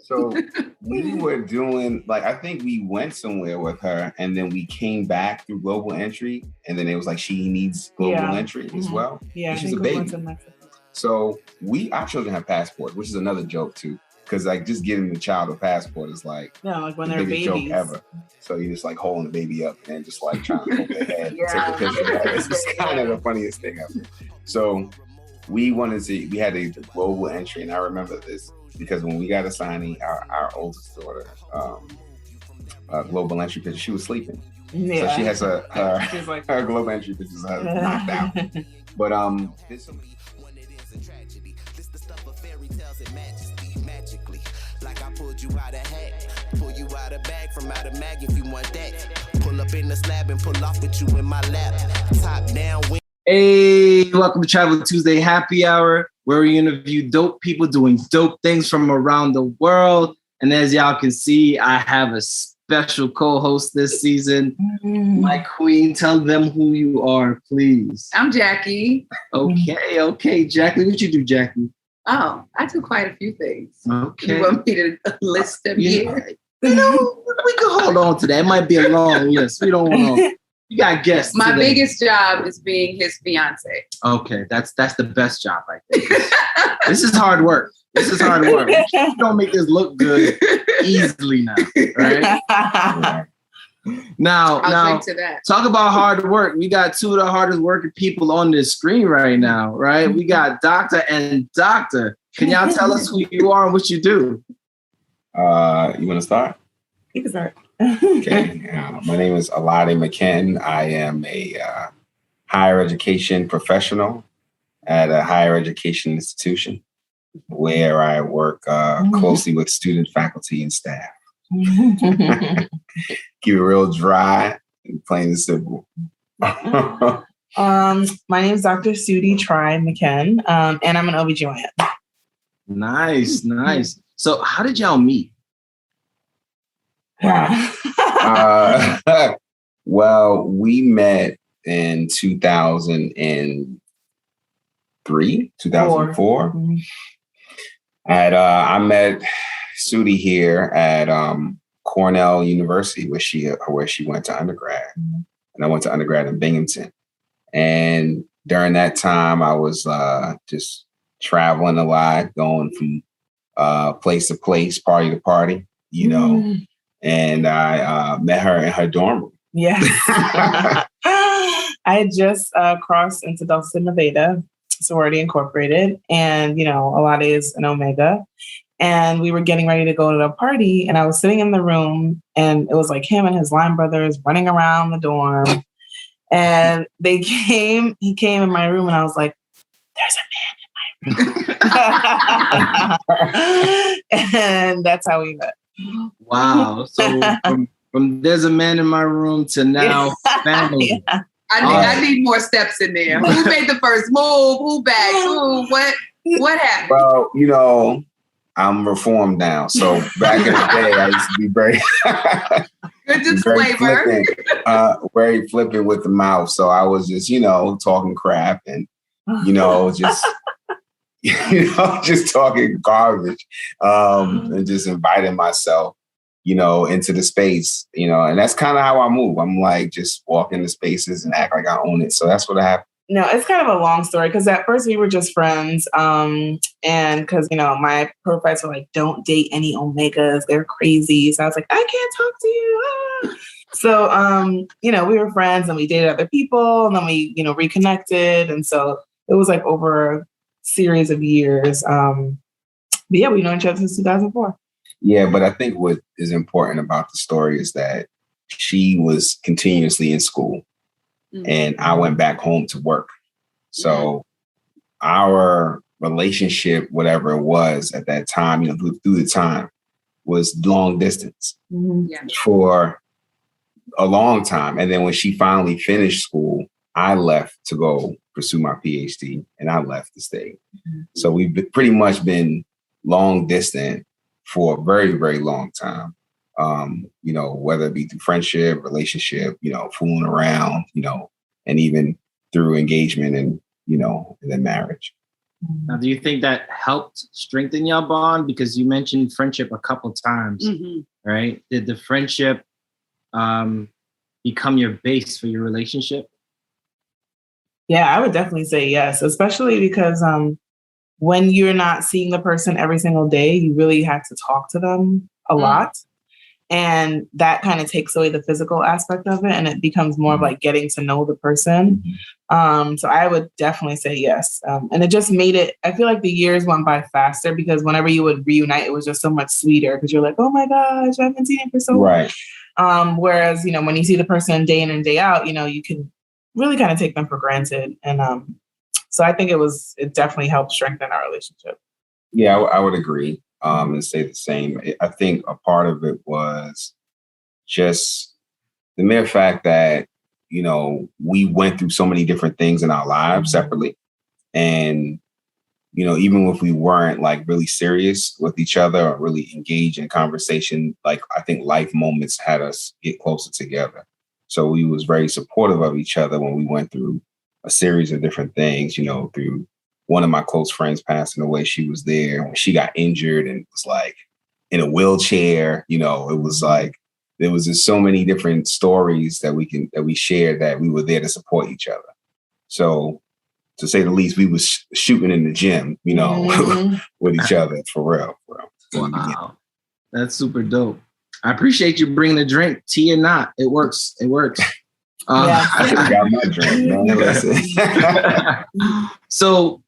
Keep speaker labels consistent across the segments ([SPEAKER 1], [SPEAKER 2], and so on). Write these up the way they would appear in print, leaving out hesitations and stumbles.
[SPEAKER 1] So we were doing, like, I think we went somewhere with her and then we came back through global entry. And then it was like, she needs global entry as well.
[SPEAKER 2] Yeah.
[SPEAKER 1] And she's a baby. So our children have passports, which is another joke too. Because like just giving the child a passport is like,
[SPEAKER 2] like when
[SPEAKER 1] the
[SPEAKER 2] they're
[SPEAKER 1] biggest
[SPEAKER 2] babies.
[SPEAKER 1] joke ever. So you're just like holding the baby up and just like trying to hold their head and take a picture. It's kind of the funniest thing ever. So we had a global entry, and I remember this because when we got a signing, our oldest daughter, global entry picture, she was sleeping. Yeah. So she has her global entry pictures knocked out. But like I pulled you out of hat, pull you out of bag from out of mag if you want that. Pull up in the slab and pull off with you in my lap. Top down. Hey, welcome to Travel Tuesday Happy Hour, where we interview dope people doing dope things from around the world. And as y'all can see, I have a special co-host this season. My queen, tell them who you are, please.
[SPEAKER 3] I'm Jackie.
[SPEAKER 1] Okay, Jackie. What you do, Jackie?
[SPEAKER 3] Oh, I do quite a few things.
[SPEAKER 1] Okay.
[SPEAKER 3] You want me to list them here?
[SPEAKER 1] You know, we can hold on to that. It might be a long list. We don't want to. You got guests.
[SPEAKER 3] My biggest job is being his fiance.
[SPEAKER 1] Okay, that's the best job, I think. This is hard work. You don't make this look good easily now, right? Now, talk about hard work. We got two of the hardest working people on this screen right now, right? We got Doctor and Doctor. Can y'all tell us who you are and what you do? You want to start?
[SPEAKER 2] You can start.
[SPEAKER 1] Okay. My name is Alade McKens. I am a higher education professional at a higher education institution where I work closely with student, faculty, and staff. Keep it real dry and plain and simple.
[SPEAKER 2] My name is Dr. Sudhi McKens, and I'm an OBGYN.
[SPEAKER 1] Nice. So how did y'all meet? Well, we met in 2004. I met Sudhi here at Cornell University, where she went to undergrad, and I went to undergrad in Binghamton. And during that time, I was just traveling a lot, going from place to place, party to party, you know. And I met her in her dorm room.
[SPEAKER 2] Yes. I had just crossed into Delta Nevada, sorority incorporated, and Alade is an Omega. And we were getting ready to go to the party, and I was sitting in the room, and it was like him and his line brothers running around the dorm. And he came in my room, and I was like, there's a man in my room. And that's how we met.
[SPEAKER 1] Wow. So from there's a man in my room to now family.
[SPEAKER 3] Yeah. I need more steps in there. Who made the first move? Who backed? What happened?
[SPEAKER 1] Well, I'm reformed now. So back in the day, I used to be very
[SPEAKER 3] good disclaimer.
[SPEAKER 1] Very flippant with the mouth. So I was just, talking crap and, just talking garbage, and just inviting myself, into the space, and that's kind of how I move. I'm like, just walk into spaces and act like I own it. So that's what happened.
[SPEAKER 2] No, it's kind of a long story because at first we were just friends. And because, my profiles were like, don't date any Omegas. They're crazy. So I was like, I can't talk to you. So, we were friends and we dated other people and then we, reconnected. And so it was like over a series of years. But yeah, we've known each other since 2004.
[SPEAKER 1] Yeah, but I think what is important about the story is that she was continuously in school. And I went back home to work. So our relationship, whatever it was at that time, through the time, was long distance for a long time. And then when she finally finished school, I left to go pursue my PhD and I left the state. So we've pretty much been long distance for a very, very long time. Whether it be through friendship, relationship, fooling around, and even through engagement and, and then marriage.
[SPEAKER 4] Now, do you think that helped strengthen your bond? Because you mentioned friendship a couple times, right? Did the friendship become your base for your relationship?
[SPEAKER 2] Yeah, I would definitely say yes, especially because when you're not seeing the person every single day, you really have to talk to them a lot. And that kind of takes away the physical aspect of it. And it becomes more of like getting to know the person. So I would definitely say yes. And it just made it, I feel like the years went by faster because whenever you would reunite, it was just so much sweeter because you're like, oh my gosh, I haven't seen him for so long. Whereas, you know, when you see the person day in and day out, you know, you can really kind of take them for granted. And so I think it definitely helped strengthen our relationship.
[SPEAKER 1] Yeah, I would agree and say the same. I think a part of it was just the mere fact that, you know, we went through so many different things in our lives separately. And, you know, even if we weren't like really serious with each other or really engaged in conversation, like I think life moments had us get closer together. So we was very supportive of each other when we went through a series of different things, you know, through one of my close friends passing away. She was there when she got injured and was like in a wheelchair. You know, it was like, there was just so many different stories that we shared that we were there to support each other. So to say the least, we was shooting in the gym, you know, with each other for real.
[SPEAKER 4] Wow. That's super dope. I appreciate you bringing the drink, tea or not. It works.
[SPEAKER 1] I should have got my drink, man. Listen.
[SPEAKER 4] So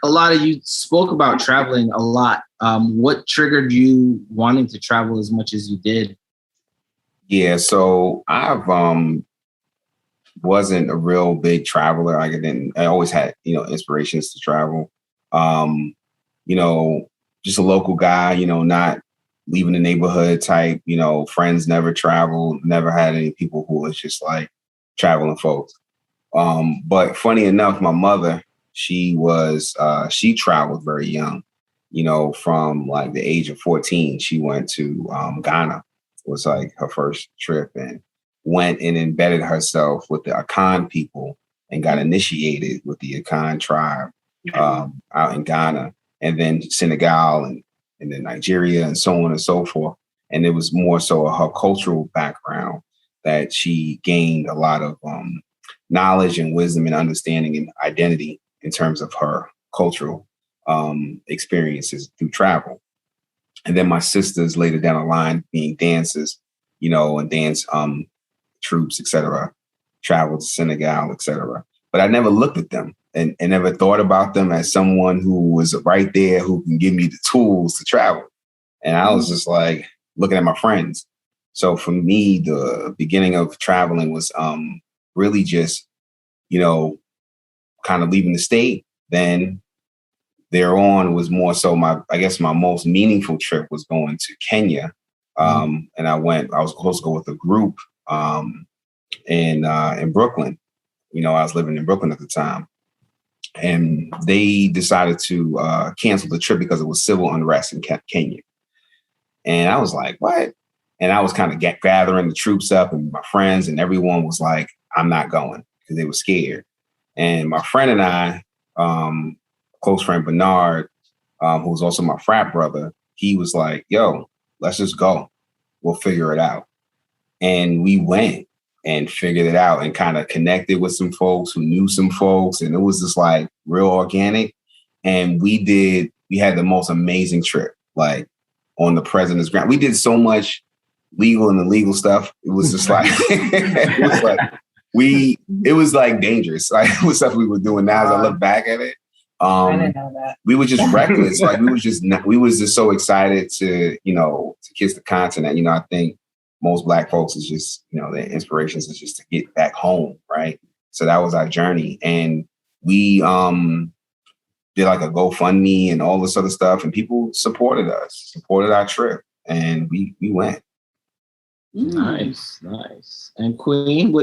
[SPEAKER 4] Alade, you spoke about traveling a lot. What triggered you wanting to travel as much as you did?
[SPEAKER 1] Yeah, so I've wasn't a real big traveler. I always had, you know, inspirations to travel. You know, just a local guy, you know, not leaving the neighborhood type, you know, friends never traveled, never had any people who was just like traveling folks. But funny enough, my mother, she traveled very young, you know, from like the age of 14, she went to Ghana. It was like her first trip and went and embedded herself with the Akan people and got initiated with the Akan tribe out in Ghana, and then Senegal and then Nigeria and so on and so forth. And it was more so her cultural background that she gained a lot of knowledge and wisdom and understanding and identity in terms of her cultural experiences through travel. And then my sisters later down the line being dancers, you know, and dance troops, etc., traveled to Senegal, etc. But I never looked at them and never thought about them as someone who was right there who can give me the tools to travel. And I was just like looking at my friends. So for me, the beginning of traveling was really just, you know, kind of leaving the state. Then thereon was more so my most meaningful trip was going to Kenya. And I was supposed to go with a group in Brooklyn. You know, I was living in Brooklyn at the time. And they decided to cancel the trip because it was civil unrest in Kenya. And I was like, what? And I was kind of gathering the troops up and my friends, and everyone was like, I'm not going because they were scared. And my friend and I, close friend Bernard, who was also my frat brother, he was like, yo, let's just go. We'll figure it out. And we went and figured it out and kind of connected with some folks who knew some folks. And it was just like real organic. And we had the most amazing trip, like on the president's ground. We did so much legal and illegal stuff. It was just like, it was like dangerous. Like it was stuff we were doing now as I look back at it.
[SPEAKER 2] I didn't know that.
[SPEAKER 1] We were just reckless. Like we was just so excited to, you know, to kiss the continent. You know, I think most Black folks is just, you know, their inspirations is just to get back home, right? So that was our journey. And we did like a GoFundMe and all this other stuff, and people supported our trip, and we went.
[SPEAKER 4] Nice. And Queen,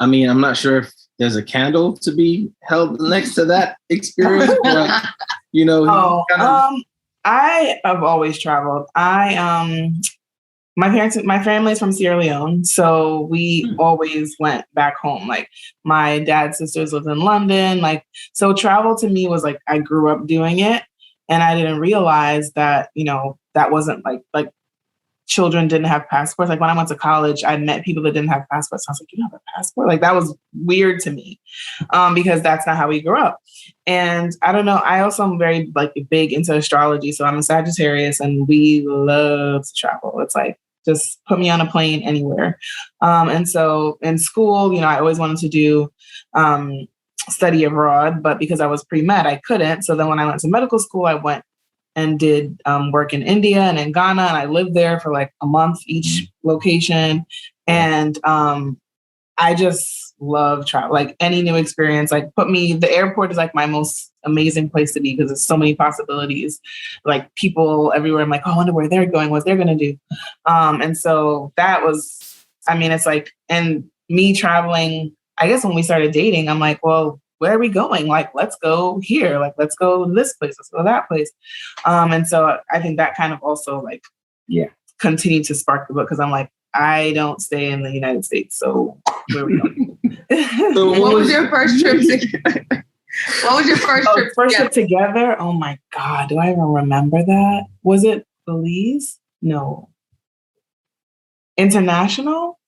[SPEAKER 4] I'm not sure if there's a candle to be held next to that experience, but, you know.
[SPEAKER 2] I have always traveled. My family is from Sierra Leone, so we always went back home. Like my dad's sisters lived in London. Like, so travel to me was like, I grew up doing it, and I didn't realize that, that wasn't like children didn't have passports. Like when I went to college, I met people that didn't have passports. I was like, you have a passport? Like that was weird to me, because that's not how we grew up. And I don't know. I also am very like big into astrology. So I'm a Sagittarius, and we love to travel. It's like, just put me on a plane anywhere. And so in school, I always wanted to do study abroad, but because I was pre-med, I couldn't. So then when I went to medical school, I went and did work in India and in Ghana. And I lived there for like a month each location. And I just love travel, like any new experience, like the airport is like my most amazing place to be because there's so many possibilities, like people everywhere. I'm like, oh, I wonder where they're going, what they're going to do. And so that was, it's like, and me traveling, I guess when we started dating, I'm like, well, where are we going? Like, let's go here. Like, let's go to this place. Let's go to that place. And so I think that kind of also like, continued to spark the book because I'm like, I don't stay in the United States. So where are we going?
[SPEAKER 3] So what was your first trip together? What was your first
[SPEAKER 2] trip together? Oh my God. Do I even remember that? Was it Belize? No. International?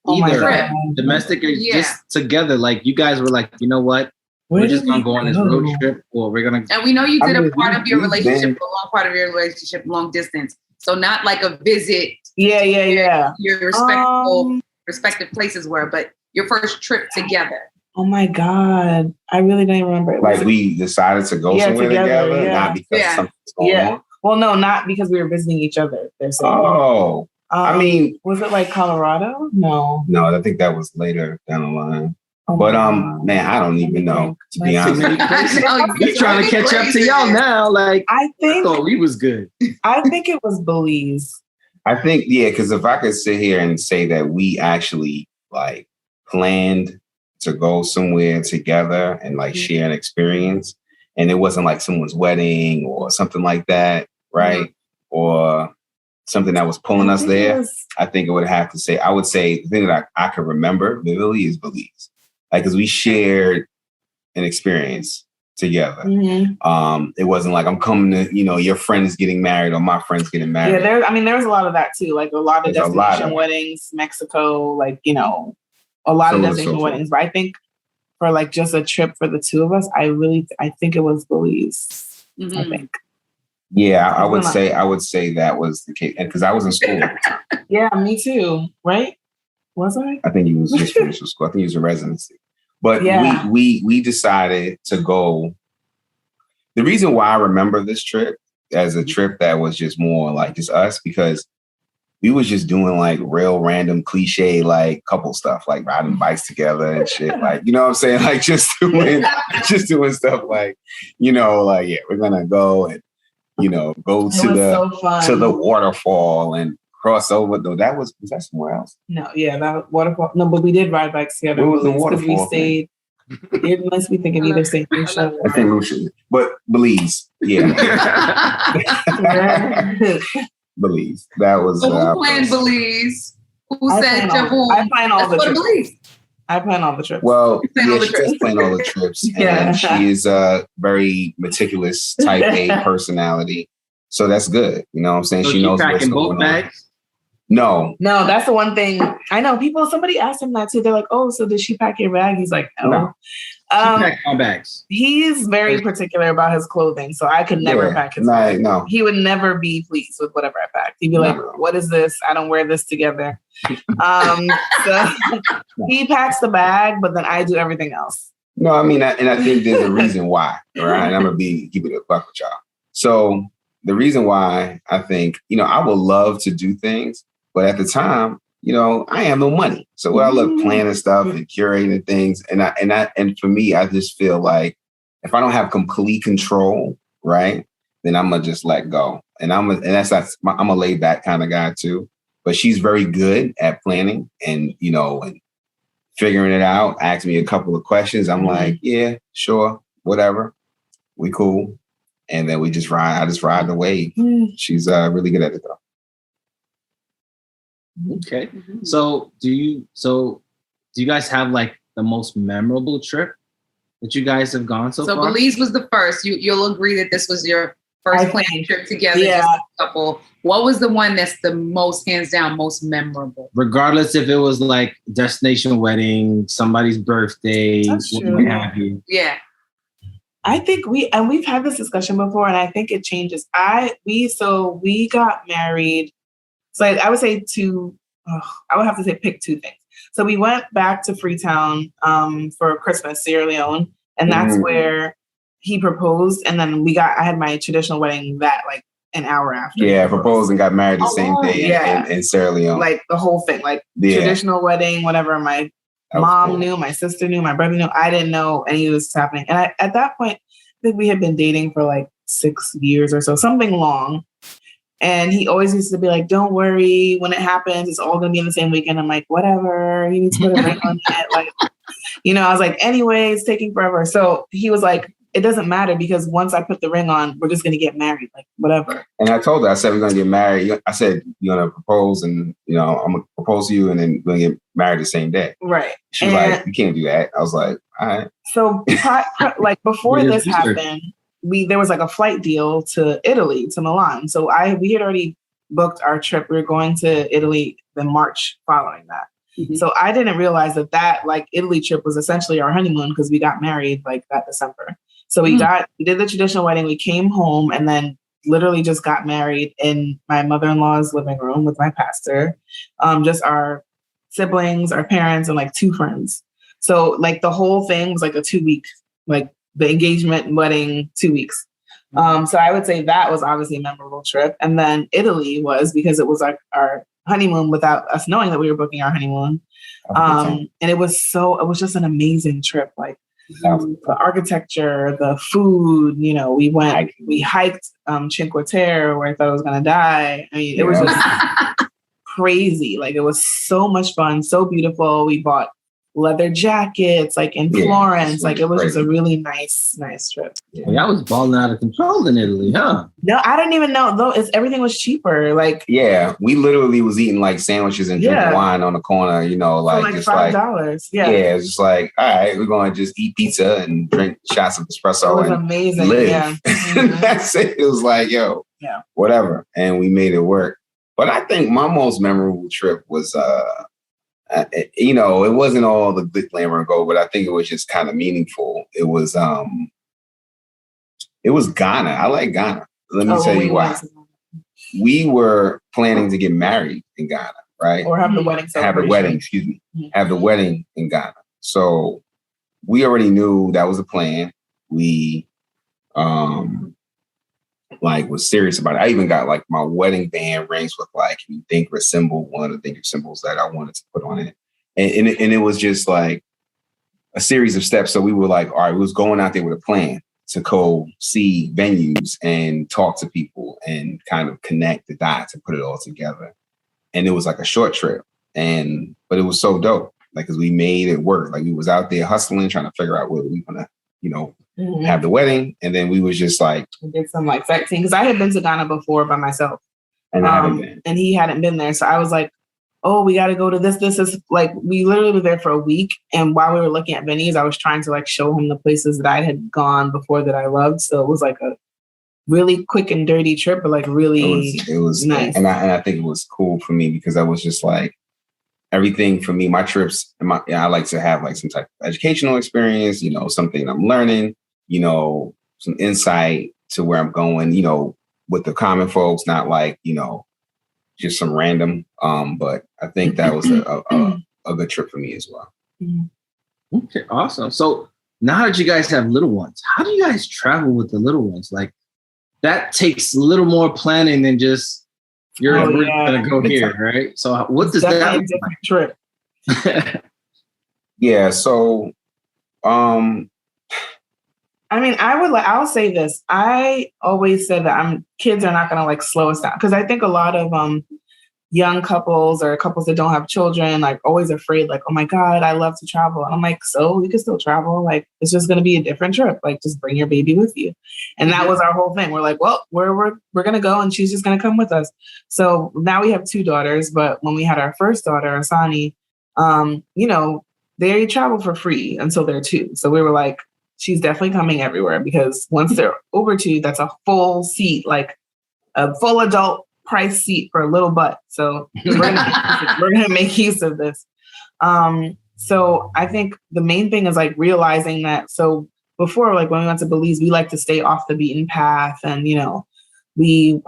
[SPEAKER 4] Oh my God. Domestic or just together. Like you guys were like, you know what? We're just going to go on this road trip or we're going to.
[SPEAKER 3] And we know you did a part of your relationship, a long part of your relationship, long distance. So not like a visit.
[SPEAKER 2] Yeah.
[SPEAKER 3] Your respective places were, but your first trip together.
[SPEAKER 2] Oh my God. I really don't remember.
[SPEAKER 1] Like we decided to go somewhere together, not because something's going on.
[SPEAKER 2] Well, no, not because we were visiting each other.
[SPEAKER 1] Oh.
[SPEAKER 2] Was it like Colorado? No,
[SPEAKER 1] I think that was later down the line. Oh but man, I don't even know, to be honest.
[SPEAKER 4] You're trying to catch up to y'all now. Like I thought we was good.
[SPEAKER 2] I think it was Belize.
[SPEAKER 1] I think, because if I could sit here and say that we actually like planned to go somewhere together and like share an experience, and it wasn't like someone's wedding or something like that, right? Or something that was pulling us there, I think I would say the thing that I could remember vividly is Belize. Like, because we shared an experience together. Mm-hmm. It wasn't like I'm coming to, your friend's getting married or my friend's getting married.
[SPEAKER 2] Yeah, there was a lot of that too. Like a lot of destination weddings, Mexico, like, a lot of destination weddings. But I think for like just a trip for the two of us, I think it was Belize. Mm-hmm. I think.
[SPEAKER 1] Yeah, I would say that was the case, and because I was in school.
[SPEAKER 2] Yeah, me too. Right? Was I?
[SPEAKER 1] I think he was just finished school. I think he was in residency. But we decided to go. The reason why I remember this trip as a trip that was just more like just us, because we was just doing like real random cliche like couple stuff, like riding bikes together and shit. Like, you know what I'm saying? Like just doing stuff like, we're gonna go and go to the waterfall and cross over. Though was that somewhere else?
[SPEAKER 2] No, that waterfall. No, but we did ride bikes together.
[SPEAKER 1] Where was the waterfall?
[SPEAKER 2] We stayed. It must be thinking either St. Lucia.
[SPEAKER 1] I think Lucia, but Belize. Yeah. Belize. That was.
[SPEAKER 3] So who planned Belize? Who said Javu?
[SPEAKER 2] I plan all the trips. Belize. I plan all the trips.
[SPEAKER 1] Well, she does plan all the trips. And she is a very meticulous type A personality. So that's good. You know what I'm saying?
[SPEAKER 4] So she knows what's going on.
[SPEAKER 1] No,
[SPEAKER 2] that's the one thing. I know somebody asked him that too. They're like, oh, so did she pack your bag? He's like, no.
[SPEAKER 4] She packed my bags.
[SPEAKER 2] He's very particular about his clothing. So I could never pack his bag.
[SPEAKER 1] No.
[SPEAKER 2] He would never be pleased with whatever I packed. He'd be like, what is this? I don't wear this together. So he packs the bag, but then I do everything else.
[SPEAKER 1] No, I mean, and I think there's a reason why, right? And I'm going to keep it a buck with y'all. So the reason why I think, I would love to do things, but at the time, I have no money. So I love planning stuff and curating things. And for me, I just feel like if I don't have complete control, right, then I'm going to just let go. And I'm a laid back kind of guy too, but she's very good at planning and, and figuring it out. Ask me a couple of questions. I'm like, yeah, sure. Whatever. We cool. And then I just ride the wave. She's really good at it though.
[SPEAKER 4] Okay. So do you guys have like the most memorable trip that you guys have gone so far?
[SPEAKER 3] So Belize was the first. You'll agree that this was your first planned trip together, just a couple. What was the one that's the most, hands down, most memorable?
[SPEAKER 4] Regardless if it was like destination wedding, somebody's birthday, what have you.
[SPEAKER 3] Yeah.
[SPEAKER 2] I think we've had this discussion before, and I think it changes. We got married. So I would say I would have to say pick two things. So we went back to Freetown for Christmas, Sierra Leone, and that's where he proposed. And then I had my traditional wedding that like an hour after.
[SPEAKER 1] Yeah, proposed and got married the same day in Sierra Leone.
[SPEAKER 2] Like the whole thing, like traditional wedding, whatever. My mom knew, my sister knew, my brother knew. I didn't know any of this was happening. And at that point, I think we had been dating for like 6 years or so, something long. And he always used to be like, don't worry, when it happens, it's all going to be in the same weekend. I'm like, whatever, you need to put a ring on it. Like, I was like, anyway, it's taking forever. So he was like, it doesn't matter because once I put the ring on, we're just going to get married, like whatever.
[SPEAKER 1] And I told her, I said, we're going to get married. I said, you're going to propose and, I'm going to propose to you and then we're going to get married the same day.
[SPEAKER 2] Right.
[SPEAKER 1] She was like, you can't do that. I was like, all right.
[SPEAKER 2] So like before this happened, there was like a flight deal to Italy, to Milan. So we had already booked our trip. We were going to Italy the March following that. Mm-hmm. So I didn't realize that like Italy trip was essentially our honeymoon because we got married like that December. So we did the traditional wedding. We came home and then literally just got married in my mother-in-law's living room with my pastor, just our siblings, our parents, and like 2 friends. So like the whole thing was like a 2-week, like the engagement and wedding, 2 weeks. So I would say that was obviously a memorable trip. And then Italy was because it was like our honeymoon without us knowing that we were booking our honeymoon. And it was just an amazing trip. Like the architecture, the food, we hiked Cinque Terre where I thought I was going to die. I mean, it was just crazy. Like it was so much fun, so beautiful. We bought leather jackets, like in Florence. Like it was just a really nice trip.
[SPEAKER 4] Yeah. Well, I was balling out of control in Italy, huh?
[SPEAKER 2] No, I didn't even know though. Everything was cheaper. Like
[SPEAKER 1] we literally was eating like sandwiches and drinking wine on the corner. Like
[SPEAKER 2] just
[SPEAKER 1] $5.
[SPEAKER 2] Yeah,
[SPEAKER 1] it's just like, all right, we're going to just eat pizza and drink shots of espresso.
[SPEAKER 2] It was
[SPEAKER 1] and
[SPEAKER 2] amazing.
[SPEAKER 1] Live.
[SPEAKER 2] Yeah,
[SPEAKER 1] that's it. It was like, whatever, and we made it work. But I think my most memorable trip was it wasn't all the good glamour and gold, but I think it was just kind of meaningful. It was Ghana. I like Ghana. Let me tell you why. We were planning to get married in Ghana, right?
[SPEAKER 2] Or have the wedding celebration.
[SPEAKER 1] Have the wedding in Ghana. So we already knew that was a plan. We was serious about it. I even got like my wedding band rings with like Thinker symbol, one of the Thinker symbols that I wanted to put on it. And it was just like a series of steps. So we were like, all right, we was going out there with a plan to go see venues and talk to people and kind of connect the dots and put it all together. And it was like a short trip. But it was so dope. Like, cause we made it work. Like we was out there hustling, trying to figure out whether we want to, have the wedding. And then we was just like,
[SPEAKER 2] we did some like sightseeing. Cause I had been to Ghana before by myself.
[SPEAKER 1] And I hadn't been.
[SPEAKER 2] And he hadn't been there. So I was like, oh, we got to go to this. This is like, we literally were there for a week. And while we were looking at venues, I was trying to like show him the places that I had gone before that I loved. So it was like a really quick and dirty trip, but like really
[SPEAKER 1] it was
[SPEAKER 2] nice.
[SPEAKER 1] And I think it was cool for me because I was just like, everything for me, my trips, I like to have like some type of educational experience, something I'm learning, some insight to where I'm going, with the common folks, not like, just some random. But I think that was a good trip for me as well.
[SPEAKER 4] Okay, awesome. So now that you guys have little ones, how do you guys travel with the little ones? Like that takes a little more planning than just we're gonna go here, right? So what does that look like?
[SPEAKER 2] Trip?
[SPEAKER 1] Yeah. So,
[SPEAKER 2] I mean, I'll say this. I always said that kids are not going to like slow us down. Cause I think a lot of, young couples or couples that don't have children, like always afraid, like, oh my God, I love to travel. And I'm like, so you can still travel. Like, it's just going to be a different trip. Like, just bring your baby with you. And that was our whole thing. We're like, well, we're going to go and she's just going to come with us. So now we have 2 daughters. But when we had our first daughter, Asani, you know, they travel for free until they're 2. So we were like, she's definitely coming everywhere, because once they're over 2, that's a full seat, like a full adult price seat for a little butt. So we're gonna make use of this. So I think the main thing is like realizing that. So before, like when we went to Belize, we like to stay off the beaten path, and you know, we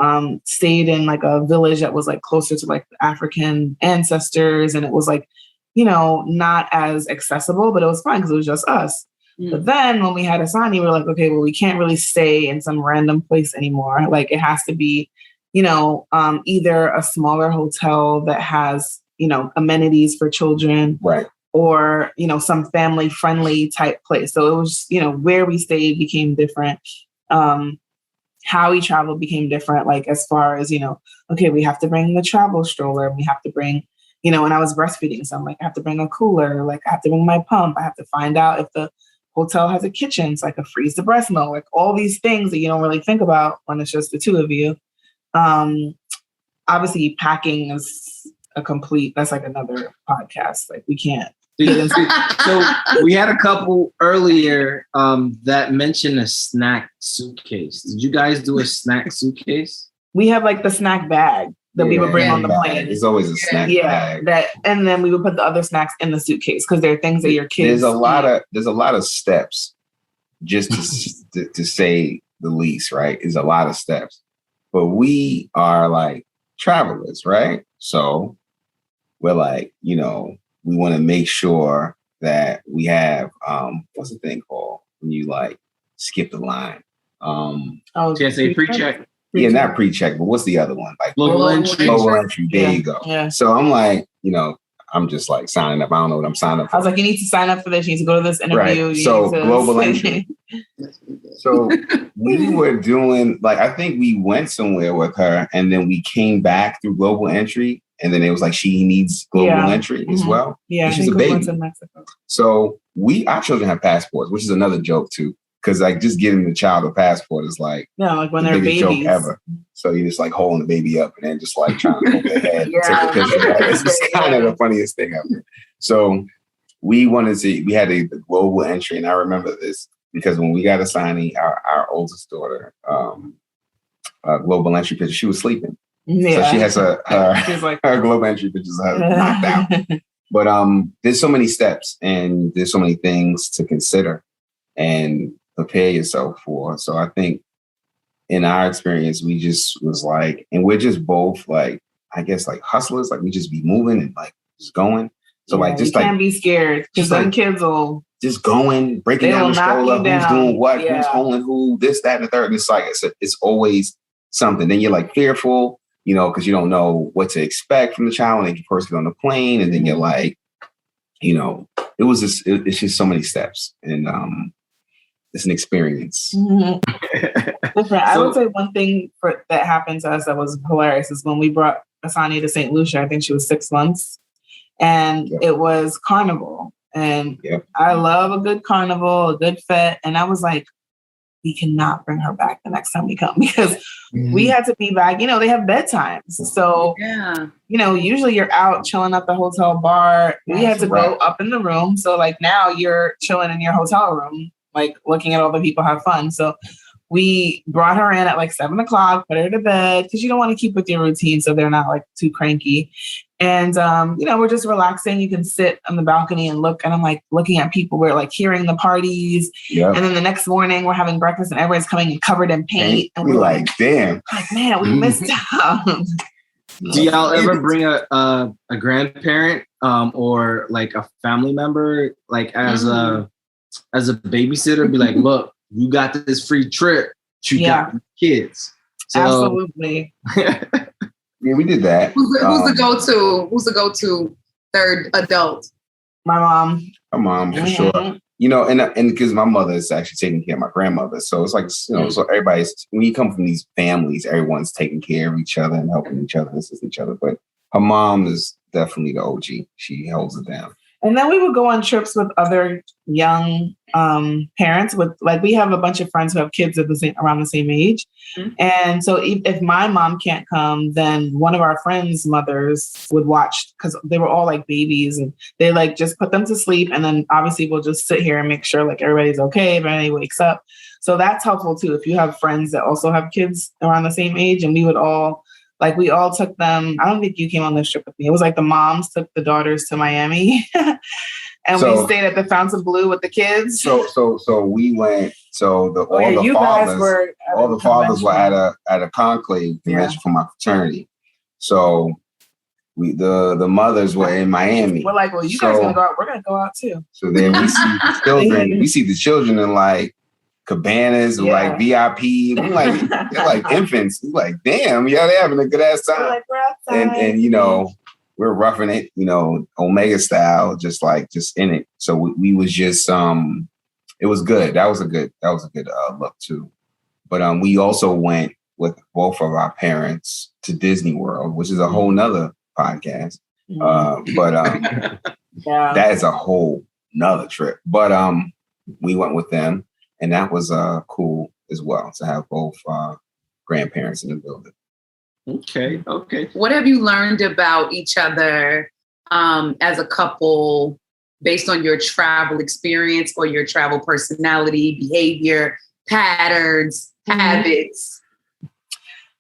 [SPEAKER 2] stayed in like a village that was like closer to like the African ancestors, and it was like, you know, not as accessible, but it was fun because it was just us. But then when we had Asani, we were like, okay, well, we can't really stay in some random place anymore. Like it has to be, you know, either a smaller hotel that has, you know, amenities for children,
[SPEAKER 1] right,
[SPEAKER 2] or, you know, some family friendly type place. So it was, you know, where we stayed became different. How we traveled became different. Like as far as, you know, okay, we have to bring the travel stroller. We have to bring, you know, and I was breastfeeding. So I'm like, I have to bring a cooler. Like I have to bring my pump. I have to find out if the hotel has a kitchen so I can freeze the breast milk. Like all these things that you don't really think about when it's just the 2 of you. Obviously packing is that's like another podcast. Like we can't.
[SPEAKER 4] So we had a couple earlier that mentioned a snack suitcase. Did you guys do a snack suitcase?
[SPEAKER 2] We have like the snack bag that we would bring on the plane.
[SPEAKER 1] There's always a snack bag.
[SPEAKER 2] And then we would put the other snacks in the suitcase because there are things that your kids.
[SPEAKER 1] There's a lot of steps, just to say the least, right? Is a lot of steps. But we are like travelers, right? So we're like, you know, we want to make sure that we have what's the thing called when you like skip the line?
[SPEAKER 4] TSA pre-check.
[SPEAKER 1] Yeah, not pre-check, but what's the other one? Like
[SPEAKER 4] global entry.
[SPEAKER 1] There you go. Yeah. So I'm like, you know, I'm just like signing up. I don't know what I'm signing up for.
[SPEAKER 2] I was like, you need to sign up for this. You need to go to this interview.
[SPEAKER 1] Right. So global entry. So we were doing like, I think we went somewhere with her and then we came back through global entry. And then it was like, she needs global entry as well.
[SPEAKER 2] Yeah.
[SPEAKER 1] She's a baby. In Mexico. So our children have passports, which is another joke too. Because like just giving the child a passport is like,
[SPEAKER 2] like when they're
[SPEAKER 1] the biggest
[SPEAKER 2] babies.
[SPEAKER 1] joke ever. So you're just like holding the baby up and then just like trying to hold their head and take a picture. Right? It's just kind of the funniest thing ever. So we had a global entry, and I remember this because when we got Asani, our oldest daughter, global entry picture, she was sleeping. Yeah. So she has her global entry pictures knocked out. But there's so many steps and there's so many things to consider and prepare yourself for. So I think in our experience, we just was like, and we're just both like, I guess like hustlers, like we just be moving and like just going. So like just
[SPEAKER 2] you can't be scared because some kids will
[SPEAKER 1] just going, breaking down the stroller, who's doing what, who's holding who, this, that, and the third. And it's like it's always something. Then you're like fearful, you know, because you don't know what to expect from the child when they first get on the plane, and then you're like, you know, it's just so many steps, and it's an experience.
[SPEAKER 2] Mm-hmm. I would say one thing that happened to us that was hilarious is when we brought Asani to St. Lucia. I think she was 6 months, and it was carnival. And I love a good carnival, a good fete. And I was like, we cannot bring her back the next time we come because we had to be back. You know, they have bedtimes. So, you know, usually you're out chilling at the hotel bar. We had to go up in the room. So like now you're chilling in your hotel room, like looking at all the people have fun. So we brought her in at like 7:00, put her to bed because you don't want to keep with your routine so they're not like too cranky. And, you know, we're just relaxing. You can sit on the balcony and look. And I'm like looking at people. We're like hearing the parties. Yep. And then the next morning we're having breakfast and everyone's coming in covered in paint. And
[SPEAKER 1] we're like, damn.
[SPEAKER 2] Like, man, we missed out.
[SPEAKER 4] Do y'all ever bring a grandparent or like a family member, like as a babysitter, be like, look, you got this free trip. You got kids. So,
[SPEAKER 2] absolutely.
[SPEAKER 1] Yeah, we did that.
[SPEAKER 3] Who's the go-to third adult?
[SPEAKER 2] My mom.
[SPEAKER 1] My mom, for sure. You know, and because my mother is actually taking care of my grandmother. So it's like, you know, so everybody's, when you come from these families, everyone's taking care of each other and helping each other and assisting each other. But Her mom is definitely the OG. She holds it down.
[SPEAKER 2] And then we would go on trips with other young parents. We have a bunch of friends who have kids around the same age. Mm-hmm. And so if my mom can't come, then one of our friends' mothers would watch, because they were all like babies, and they like just put them to sleep. And then obviously we'll just sit here and make sure like everybody's okay if anybody wakes up. So that's helpful too. If you have friends that also have kids around the same age, and we all took them. I don't think you came on this trip with me. It was like the moms took the daughters to Miami, and we stayed at the Fontainebleau with the kids.
[SPEAKER 1] So we went. So all the fathers were at a conclave convention for my fraternity. So the mothers were in Miami.
[SPEAKER 2] We're like, well, you guys gonna go out? We're gonna go out too.
[SPEAKER 1] So then we see the children. We see the children in like cabanas with like VIP. We're like, they're like infants. We're like, damn, they're having a good ass time.
[SPEAKER 2] We're like, we're outside.
[SPEAKER 1] And we're roughing it, Omega style, just in it. So we was just it was good. That was a good look too. But we also went with both of our parents to Disney World, which is a whole nother podcast. That is a whole nother trip. But we went with them. And that was cool as well, to have both grandparents in the building.
[SPEAKER 4] Okay.
[SPEAKER 3] What have you learned about each other as a couple based on your travel experience or your travel personality, behavior, patterns, habits?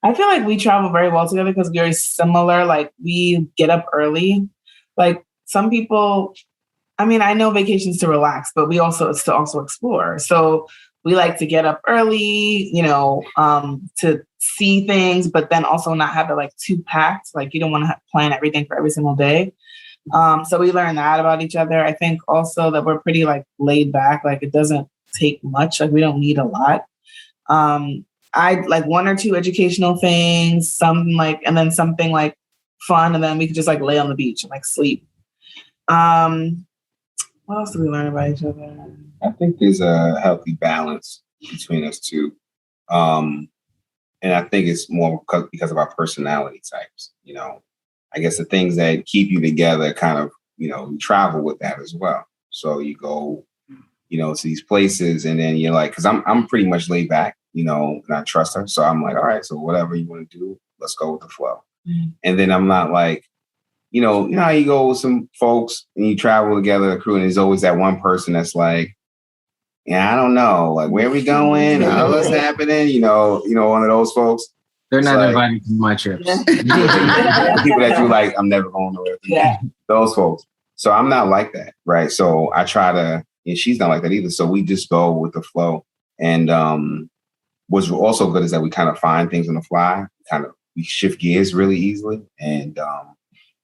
[SPEAKER 2] I feel like we travel very well together because we're similar. Like, we get up early. Like, some people... I mean, I know vacations to relax, but it's to also explore. So we like to get up early, to see things, but then also not have it like too packed. Like, you don't want to plan everything for every single day. So we learned that about each other. I think also that we're pretty like laid back. Like, it doesn't take much. Like, we don't need a lot. I like one or two educational things, something like, and then something like fun. And then we could just like lay on the beach and like sleep. What else did we learn about each other?
[SPEAKER 1] I think there's a healthy balance between us two. And I think it's more because of our personality types. I guess the things that keep you together kind of, we travel with that as well. So you go, to these places, and then you're like, because I'm pretty much laid back, and I trust her. So I'm like, all right, so whatever you want to do, let's go with the flow. Mm-hmm. And then I'm not like, you know how you go with some folks and you travel together, a crew, and there's always that one person that's like, I don't know, like, where are we going? What's happening? One of those folks.
[SPEAKER 4] They're not invited to my trips.
[SPEAKER 1] People that you like, I'm never going nowhere. Yeah. Those folks. So I'm not like that, right? So I try to, and she's not like that either. So we just go with the flow. And what's also good is that we kind of find things on the fly. We shift gears really easily. And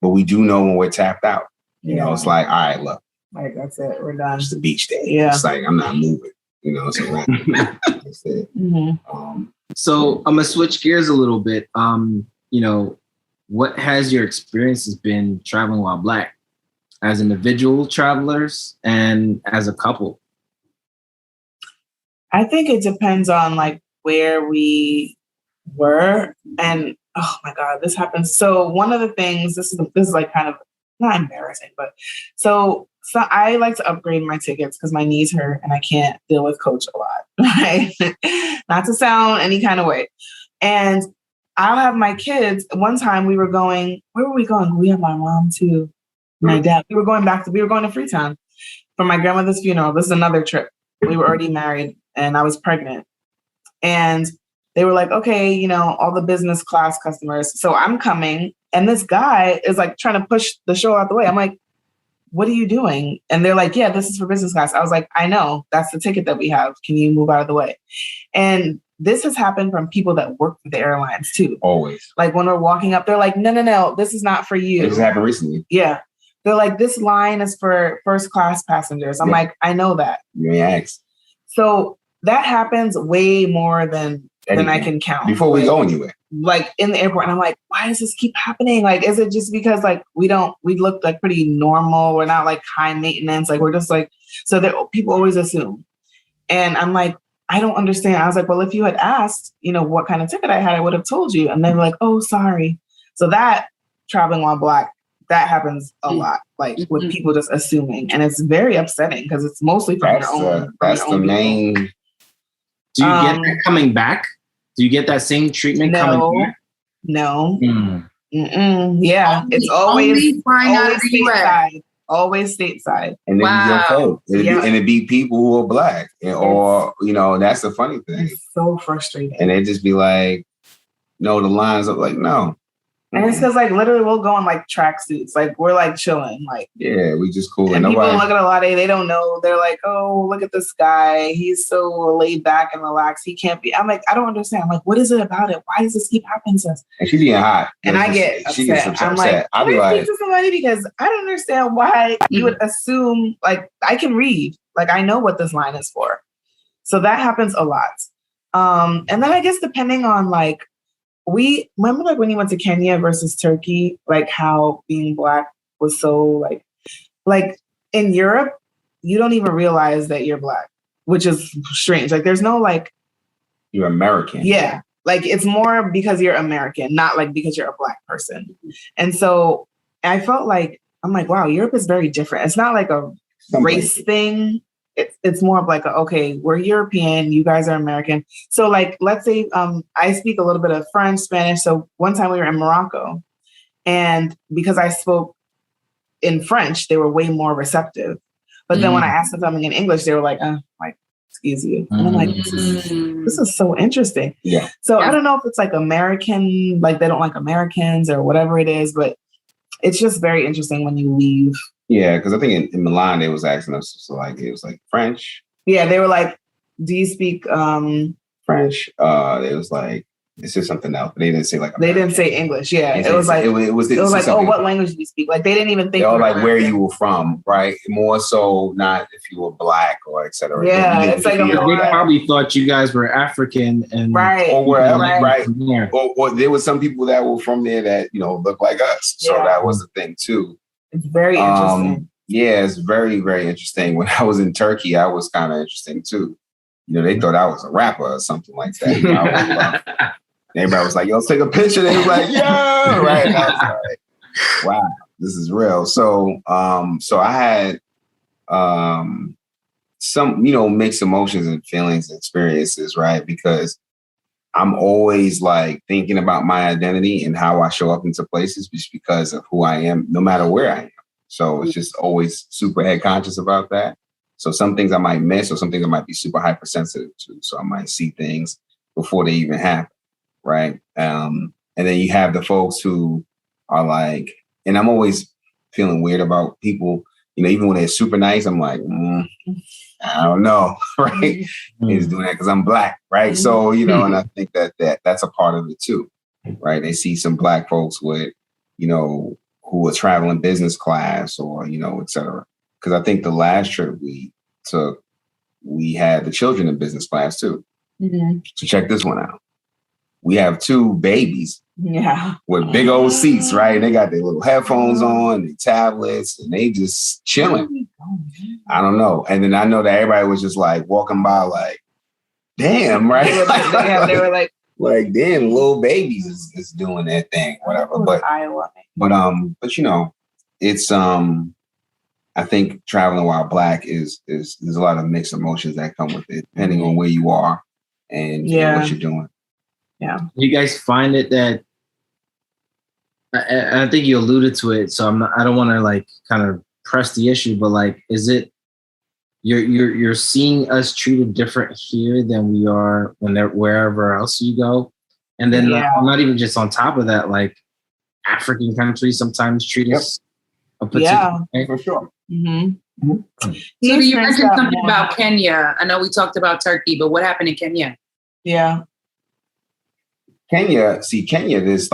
[SPEAKER 1] but we do know when we're tapped out. It's like, all right, look.
[SPEAKER 2] Like, that's it. We're done.
[SPEAKER 1] It's the beach day.
[SPEAKER 2] Yeah.
[SPEAKER 1] It's like, I'm not moving. So that's it.
[SPEAKER 2] Mm-hmm.
[SPEAKER 4] So I'm gonna switch gears a little bit. What has your experiences been traveling while Black, as individual travelers and as a couple?
[SPEAKER 2] I think it depends on like where we were, and oh my God, this happens. So one of the things, this is like kind of not embarrassing, but so I like to upgrade my tickets because my knees hurt and I can't deal with coach a lot, right? Not to sound any kind of way. And I'll have my kids. One time we were going, where were we going? We had my mom too, my dad. We were going to Freetown for my grandmother's funeral. This is another trip. We were already married and I was pregnant. And they were like, okay, all the business class customers. So I'm coming and this guy is like trying to push the show out the way. I'm like, what are you doing? And they're like, yeah, this is for business class. I was like, I know, that's the ticket that we have. Can you move out of the way? And this has happened from people that work for the airlines too.
[SPEAKER 1] Always. Like
[SPEAKER 2] when we're walking up, they're like, no, this is not for you.
[SPEAKER 1] It just happened recently.
[SPEAKER 2] Yeah. They're like, this line is for first class passengers. I'm like, I know that.
[SPEAKER 1] You ask.
[SPEAKER 2] So that happens way more than I can count.
[SPEAKER 1] Before we go anywhere.
[SPEAKER 2] Like in the airport. And I'm like, why does this keep happening? Like, is it just because like we look like pretty normal? We're not like high maintenance. Like we're just like, so that people always assume. And I'm like, I don't understand. I was like, well, if you had asked, what kind of ticket I had, I would have told you. And they were like, oh, sorry. So that traveling while Black, that happens a lot, like with people just assuming, and it's very upsetting because it's mostly from your own.
[SPEAKER 1] That's the main.
[SPEAKER 4] Do you get that coming back? Do you get that same treatment coming back?
[SPEAKER 2] No. Yeah, it's always stateside. Always stateside.
[SPEAKER 1] And then your folks. And it'd be people who are Black. Or, that's the funny thing.
[SPEAKER 2] It's so frustrating.
[SPEAKER 1] And they'd just be like, no, the lines up like, no.
[SPEAKER 2] And it's because, like, literally we'll go in, like, tracksuits. Like, we're, like, chilling. Like,
[SPEAKER 1] yeah, we just cool.
[SPEAKER 2] And people look at Alade, they don't know. They're like, oh, look at this guy. He's so laid back and relaxed. He can't be. I'm like, I don't understand. I'm like, what is it about it? Why does this keep happening to us?
[SPEAKER 1] And she's getting hot.
[SPEAKER 2] And I get upset.
[SPEAKER 1] She gets upset.
[SPEAKER 2] I'm like,
[SPEAKER 1] I'll be like,
[SPEAKER 2] speak to somebody because I don't understand why you would assume, like, I can read. Like, I know what this line is for. So that happens a lot. And then I guess depending on, like, we remember, like, when you went to Kenya versus Turkey, like how being Black was so like in Europe, you don't even realize that you're Black, which is strange. Like, there's no like,
[SPEAKER 1] you're American.
[SPEAKER 2] Yeah. Like, it's more because you're American, not like because you're a Black person. And so I felt like, I'm like, wow, Europe is very different. It's not like a race thing. It's more of like, okay, we're European, you guys are American. So, like, let's say I speak a little bit of French, Spanish. So one time we were in Morocco, and because I spoke in French, they were way more receptive. But then when I asked them something in English, they were like, excuse you. And I'm like, this is so interesting.
[SPEAKER 1] Yeah.
[SPEAKER 2] So I don't know if it's like American, like they don't like Americans or whatever it is, but it's just very interesting when you leave.
[SPEAKER 1] Yeah, because I think in Milan they was asking us, so like it was like French.
[SPEAKER 2] Yeah, they were like, "Do you speak
[SPEAKER 1] French?" It was like it's just something else. But they didn't say like
[SPEAKER 2] American. They didn't say English. Yeah, it was like
[SPEAKER 1] like
[SPEAKER 2] what language do you speak? Like they didn't even think.
[SPEAKER 1] Or like where you were from, right? More so not if you were Black or etc.
[SPEAKER 2] Yeah, it's like
[SPEAKER 4] they probably thought you guys were African and
[SPEAKER 1] or wherever, right? Or there was some people that were from there that look like us, so that was the thing too.
[SPEAKER 2] It's very interesting.
[SPEAKER 1] Yeah, it's very, very interesting. When I was in Turkey, I was kind of interesting too. They thought I was a rapper or something like that. Everybody was like, yo, let's take a picture. They was like, yeah, right. And I was like, wow, this is real. So I had some, mixed emotions and feelings and experiences, right? Because I'm always like thinking about my identity and how I show up into places just because of who I am, no matter where I am. So it's just always super head conscious about that. So some things I might miss or some things I might be super hypersensitive to. So I might see things before they even happen. Right. And then you have the folks who are like, and I'm always feeling weird about people, even when they're super nice, I'm like, I don't know. Right. He's doing that because I'm Black. Right. So, and I think that's a part of it too. Right. They see some Black folks with, who are traveling business class or, et cetera. Because I think the last trip we took, we had the children in business class too. Mm-hmm. So check this one out. We have 2 babies with big old seats, right? They got their little headphones on, their tablets, and they just chilling. I don't know. And then I know that everybody was just like walking by like, damn, right?
[SPEAKER 2] They were like,
[SPEAKER 1] damn, little babies is doing their thing, whatever. But it's I think traveling while Black is there's a lot of mixed emotions that come with it, depending on where you are and what you're doing.
[SPEAKER 2] Yeah.
[SPEAKER 4] You guys find it that I think you alluded to it, so I don't want to like kind of press the issue, but like, is it you're seeing us treated different here than we are wherever else you go? And then not even just on top of that, like African countries sometimes treat us a particular way.
[SPEAKER 1] For sure.
[SPEAKER 2] Mm-hmm.
[SPEAKER 3] So you mentioned something about Kenya. I know we talked about Turkey, but what happened in Kenya?
[SPEAKER 2] Yeah.
[SPEAKER 1] Kenya, there's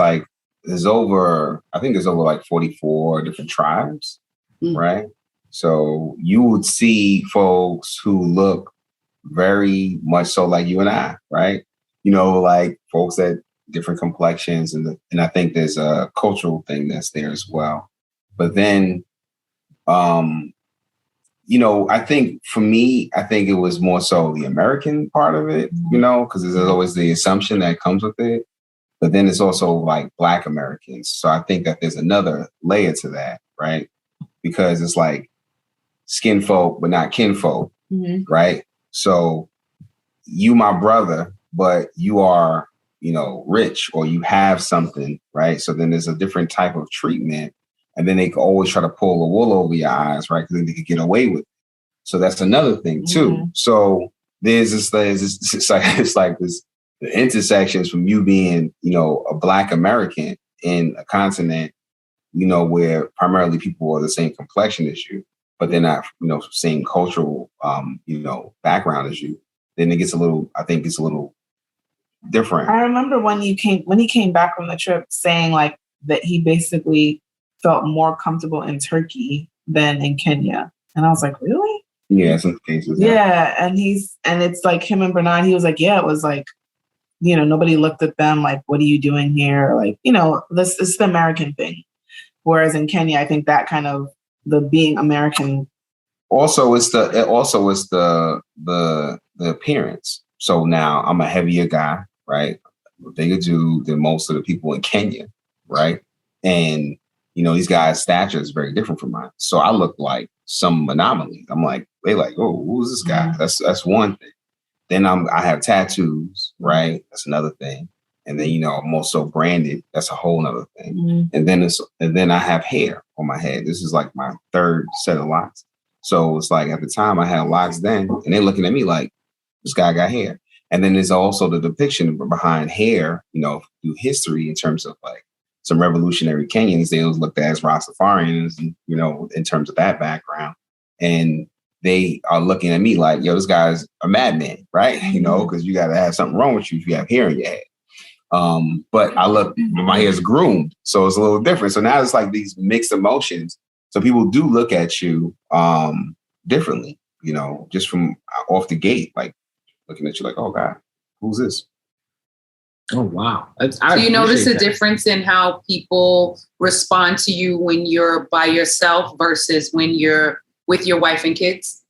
[SPEAKER 1] over like 44 different tribes, right? So you would see folks who look very much so like you and I, right? Like folks that different complexions, and I think there's a cultural thing that's there as well. But then, I think for me, it was more so the American part of it, because there's always the assumption that comes with it. but then it's also like Black Americans. So I think that there's another layer to that, right? Because it's like skin folk, but not kinfolk, right? So you, my brother, but you are, rich, or you have something, right? So then there's a different type of treatment. And then they can always try to pull the wool over your eyes, right? Because then they could get away with it. So that's another thing too. So it's like this, the intersections from you being, a Black American in a continent, where primarily people are the same complexion as you, but they're not, same cultural, background as you. Then it's a little different.
[SPEAKER 2] I remember when he came back from the trip saying like that he basically felt more comfortable in Turkey than in Kenya. And I was like, really?
[SPEAKER 1] Yeah, some cases.
[SPEAKER 2] Yeah. And it's like him and Bernard, he was like, yeah, it was like, nobody looked at them like, what are you doing here? Like, this is the American thing. Whereas in Kenya, I think that kind of the being American.
[SPEAKER 1] Also, it's the appearance. So now I'm a heavier guy, right? A bigger dude than most of the people in Kenya, right? And these guys' stature is very different from mine. So I look like some anomaly. I'm like, they like, oh, who's this guy? That's one thing. Then I have tattoos, right? That's another thing. And then, I'm also branded. That's a whole nother thing. And then I have hair on my head. This is like my third set of locks. So it's like at the time I had locks then, and they're looking at me like, this guy got hair. And then there's also the depiction behind hair, through history in terms of like some revolutionary Kenyans. They was looked at as Rastafarians, in terms of that background. And they are looking at me like, yo, this guy's a madman, right? Because you got to have something wrong with you if you have hair in your head. But my hair's groomed, so it's a little different. So now it's like these mixed emotions. So people do look at you differently, just from off the gate, like looking at you like, oh God, who's this?
[SPEAKER 4] Oh, wow.
[SPEAKER 3] Do you notice a difference in how people respond to you when you're by yourself versus when you're with your wife and kids?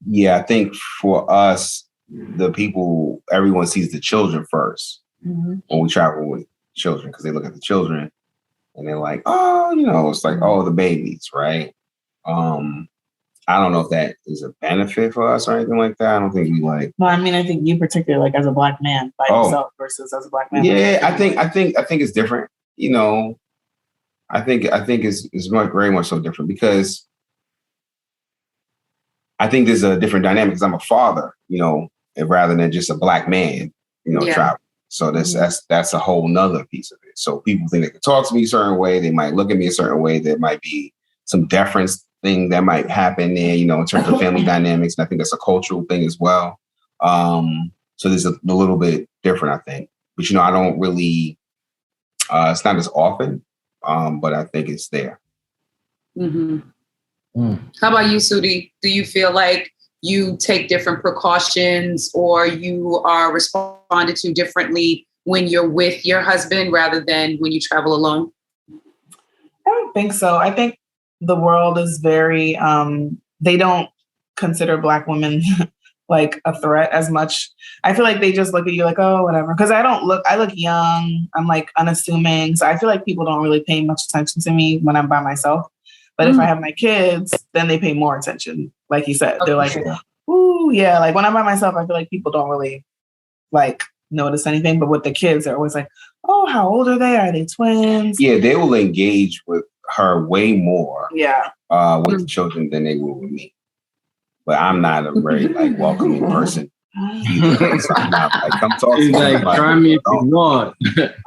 [SPEAKER 1] Yeah, I think for us, everyone sees the children first when we travel with children, because they look at the children and they're like, oh, it's like, oh, the babies, right? I don't know if that is a benefit for us or anything like that. I don't think we like.
[SPEAKER 2] No, I mean, I think you particularly like as a Black man by yourself versus as a Black man.
[SPEAKER 1] Yeah, I think it's different. I think it's very much so different, because I think there's a different dynamic because I'm a father, rather than just a Black man, travel. So that's a whole nother piece of it. So people think they can talk to me a certain way. They might look at me a certain way. There might be some deference thing that might happen there, in terms of family dynamics. And I think that's a cultural thing as well. So there's a little bit different, I think. But, I don't really, it's not as often, but I think it's there.
[SPEAKER 3] How about you, Sudhi? Do you feel like you take different precautions or you are responded to differently when you're with your husband rather than when you travel alone?
[SPEAKER 2] I don't think so. I think the world is very, they don't consider Black women like a threat as much. I feel like they just look at you like, oh, whatever. Because I look young. I'm like unassuming. So I feel like people don't really pay much attention to me when I'm by myself. But if I have my kids, then they pay more attention. Like you said, they're like, ooh, yeah. Like when I'm by myself, I feel like people don't really like notice anything. But with the kids, they're always like, oh, how old are they? Are they twins?
[SPEAKER 1] Yeah, they will engage with her way more with the children than they will with me. But I'm not a very like welcoming person either. So I'm not like, come talk to me.
[SPEAKER 4] Like, try me if you want.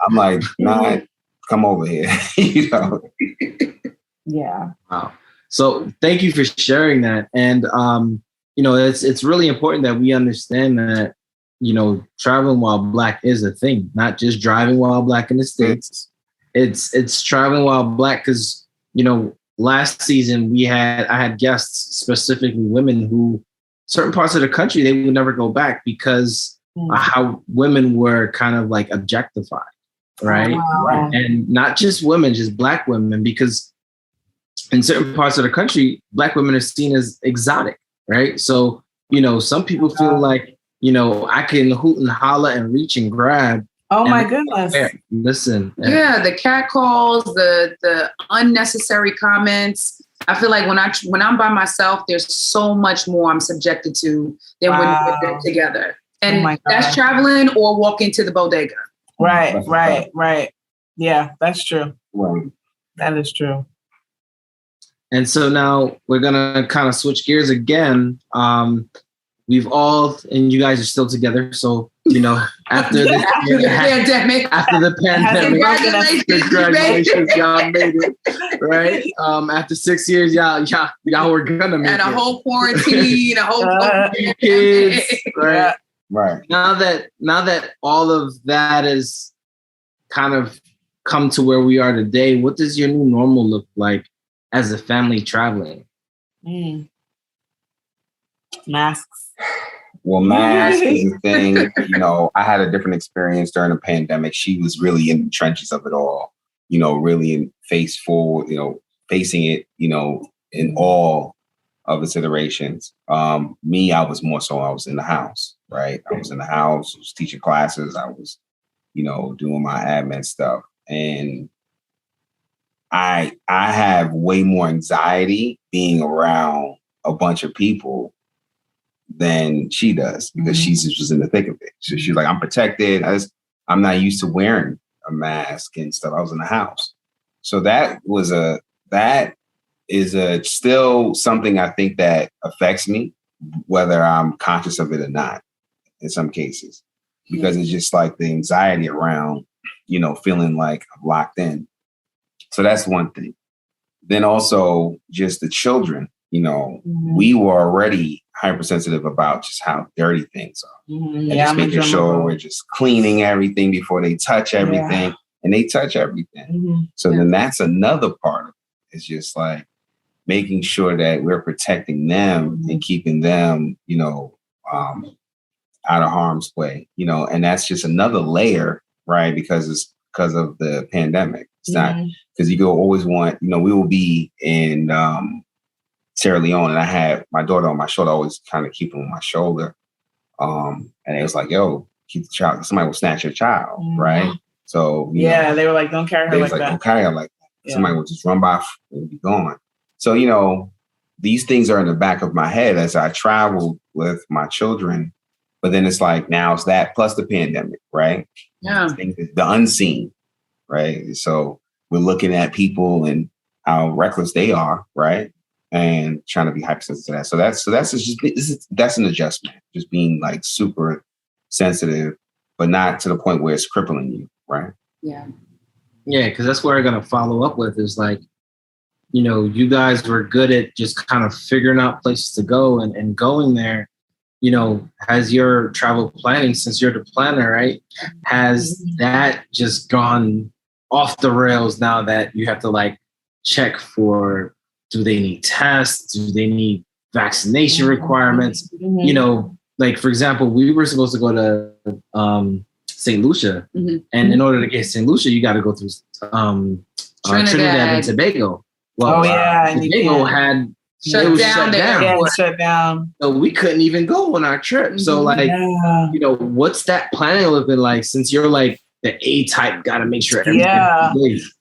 [SPEAKER 1] I'm like, nah, come over here.
[SPEAKER 2] Yeah.
[SPEAKER 4] Wow. So thank you for sharing that. And it's really important that we understand that, traveling while Black is a thing, not just driving while Black in the States. It's traveling while Black because, last season I had guests, specifically women who certain parts of the country, they would never go back because how women were kind of like objectified. Right.
[SPEAKER 2] Oh, wow.
[SPEAKER 4] And not just women, just Black women, because in certain parts of the country, Black women are seen as exotic. Right. So, some people feel like, I can hoot and holler and reach and grab
[SPEAKER 2] Oh my goodness.
[SPEAKER 4] Listen.
[SPEAKER 3] Yeah, the cat calls, the unnecessary comments. I feel like when I'm by myself, there's so much more I'm subjected to than when we're together. And that's traveling or walking to the bodega.
[SPEAKER 2] Right. Yeah, that's true.
[SPEAKER 1] Right.
[SPEAKER 2] That is true.
[SPEAKER 4] And so now we're gonna kind of switch gears again. We've all, and you guys are still together. So, after the pandemic, congratulations, y'all made it, right? After 6 years, y'all were gonna make it.
[SPEAKER 3] And a whole quarantine, a whole
[SPEAKER 4] kids, right?
[SPEAKER 1] Right.
[SPEAKER 4] Now that all of that is kind of come to where we are today, what does your new normal look like as a family traveling?
[SPEAKER 2] Masks.
[SPEAKER 1] Well, mask is a thing. I had a different experience during the pandemic. She was really in the trenches of it all, really in face forward, facing it, in all of its iterations. Me, I was more so, I was in the house, right? I was in the house, I was teaching classes. I was, doing my admin stuff. And I have way more anxiety being around a bunch of people than she does, because she's just in the thick of it. So she's like, I'm protected. I'm not used to wearing a mask and stuff. I was in the house. So that is still something I think that affects me, whether I'm conscious of it or not, in some cases, because it's just like the anxiety around, feeling like I'm locked in. So that's one thing. Then also just the children, we were already hypersensitive about just how dirty things are. And just making sure we're just cleaning everything before they touch everything. And they touch everything. So then that's another part of it. It's just like making sure that we're protecting them and keeping them, out of harm's way, and that's just another layer, right? Because of the pandemic. It's not because you always want, we will be in Sierra Leone, and I had my daughter on my shoulder, always kind of keep him on my shoulder. And it was like, yo, keep the child. Somebody will snatch your child, right? So
[SPEAKER 2] they were like, don't carry her like that.
[SPEAKER 1] Don't carry her like that. Yeah. Somebody will just run by and be gone. So these things are in the back of my head as I travel with my children. But then it's like, now it's that plus the pandemic, right?
[SPEAKER 3] Yeah.
[SPEAKER 1] The unseen, right? So we're looking at people and how reckless they are, right? And trying to be hypersensitive to that. So that's an adjustment, just being like super sensitive, but not to the point where it's crippling you, right?
[SPEAKER 3] Yeah.
[SPEAKER 4] Yeah, because that's where I'm going to follow up with is like, you guys were good at just kind of figuring out places to go and going there. Has your travel planning, since you're the planner, right? Has that just gone off the rails now that you have to like check for, do they need tests? Do they need vaccination requirements? Like for example, we were supposed to go to St. Lucia, and in order to get St. Lucia, you got to go through Trinidad and Tobago. Well, Tobago had
[SPEAKER 3] shut down.
[SPEAKER 2] Yeah, shut down.
[SPEAKER 4] So we couldn't even go on our trip. So like, what's that planning looking like? Since you're like the A-type, got to make sure everything.
[SPEAKER 2] Yeah.